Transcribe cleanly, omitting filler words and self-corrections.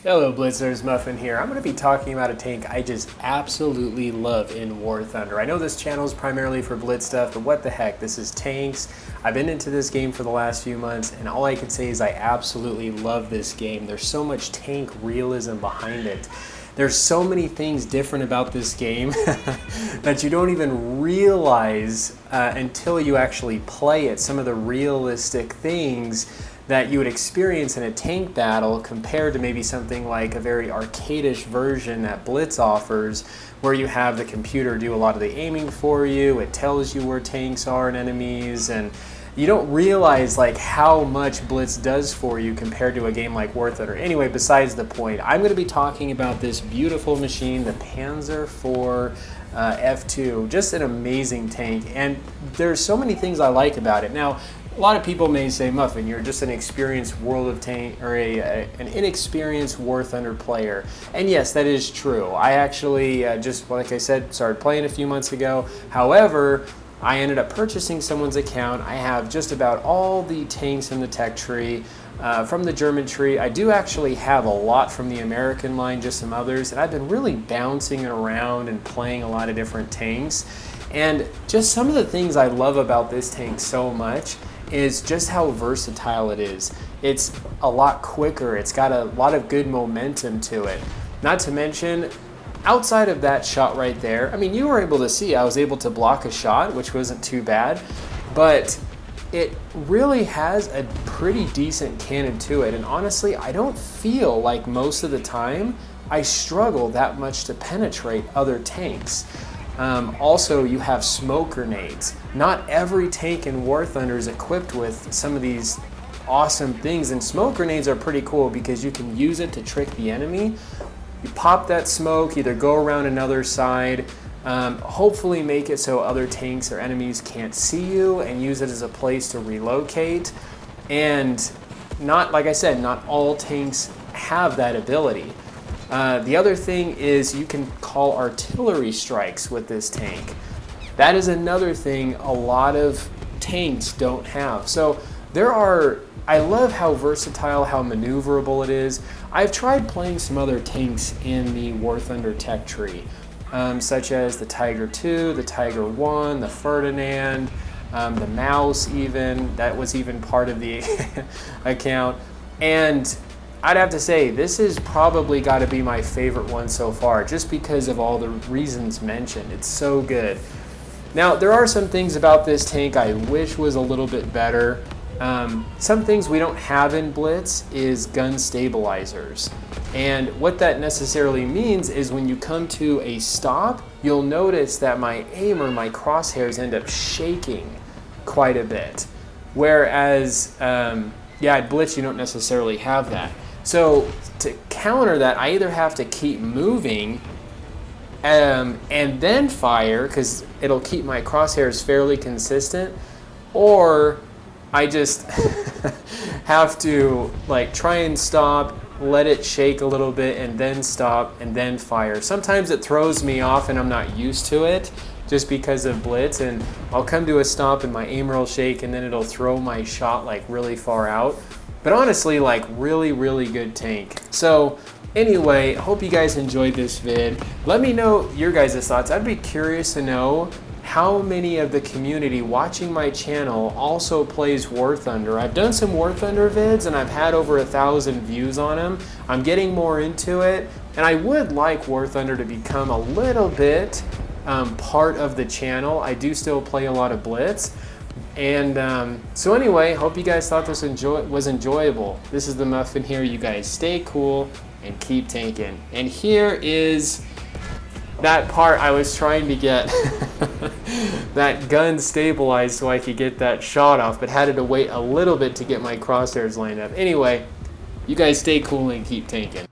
Hello Blitzers, Muffin here. I'm going to be talking about a tank I just absolutely love in War Thunder. I know this channel is primarily for Blitz stuff, but what the heck, this is tanks. I've been into this game for the last few months, and all I can say is I absolutely love this game. There's so much tank realism behind it. There's so many things different about this game that you don't even realize until you actually play it. Some of the realistic things that you would experience in a tank battle compared to maybe something like a very arcadish version that Blitz offers, where you have the computer do a lot of the aiming for you. It tells you where tanks are and enemies, and you don't realize like how much Blitz does for you compared to a game like War Thunder. Anyway, besides the point, I'm going to be talking about this beautiful machine, the Panzer IV F2. Just an amazing tank, and there's so many things I like about it. Now, a lot of people may say, Muffin, you're just an experienced World of Tank or an inexperienced War Thunder player. And yes, that is true. I actually just, like I said, started playing a few months ago. However, I ended up purchasing someone's account. I have just about all the tanks in the tech tree. From the German tree, I do actually have a lot from the American line, just some others, and I've been really bouncing around and playing a lot of different tanks. And just some of the things I love about this tank so much is just how versatile it is. It's a lot quicker. It's got a lot of good momentum to it. Not to mention, outside of that shot right there, I mean, you were able to see I was able to block a shot, which wasn't too bad, but it really has a pretty decent cannon to it. And honestly, I don't feel like most of the time I struggle that much to penetrate other tanks. Also, you have smoke grenades. Not every tank in War Thunder is equipped with some of these awesome things, and smoke grenades are pretty cool because you can use it to trick the enemy. You pop that smoke, either go around another side, hopefully make it so other tanks or enemies can't see you, and use it as a place to relocate. And not, like I said, not all tanks have that ability. The other thing is you can call artillery strikes with this tank. That is another thing a lot of tanks don't have. So I love how versatile, how maneuverable it is. I've tried playing some other tanks in the War Thunder tech tree, such as the Tiger II, the Tiger I, the Ferdinand, the Mouse even. That was even part of the account. And I'd have to say, this has probably got to be my favorite one so far, just because of all the reasons mentioned. It's so good. Now, there are some things about this tank I wish was a little bit better. Some things we don't have in Blitz is gun stabilizers. And what that necessarily means is when you come to a stop, you'll notice that my aim or my crosshairs end up shaking quite a bit. Whereas, at Blitz, you don't necessarily have that. So to counter that, I either have to keep moving and then fire, because it'll keep my crosshairs fairly consistent, or I just have to like try and stop, let it shake a little bit, and then stop and then fire. Sometimes it throws me off and I'm not used to it just because of Blitz, and I'll come to a stop and my aimer will shake and then it'll throw my shot like really far out. But honestly, like really, really good tank. So anyway, I hope you guys enjoyed this vid. Let me know your guys' thoughts. I'd be curious to know how many of the community watching my channel also plays War Thunder. I've done some War Thunder vids and I've had over 1,000 views on them. I'm getting more into it, and I would like War Thunder to become a little bit part of the channel. I do still play a lot of Blitz. And so anyway, hope you guys thought this was enjoyable. This is the Muffin here. You guys stay cool and keep tanking. And here is that part I was trying to get that gun stabilized so I could get that shot off, but had to wait a little bit to get my crosshairs lined up. Anyway, you guys stay cool and keep tanking.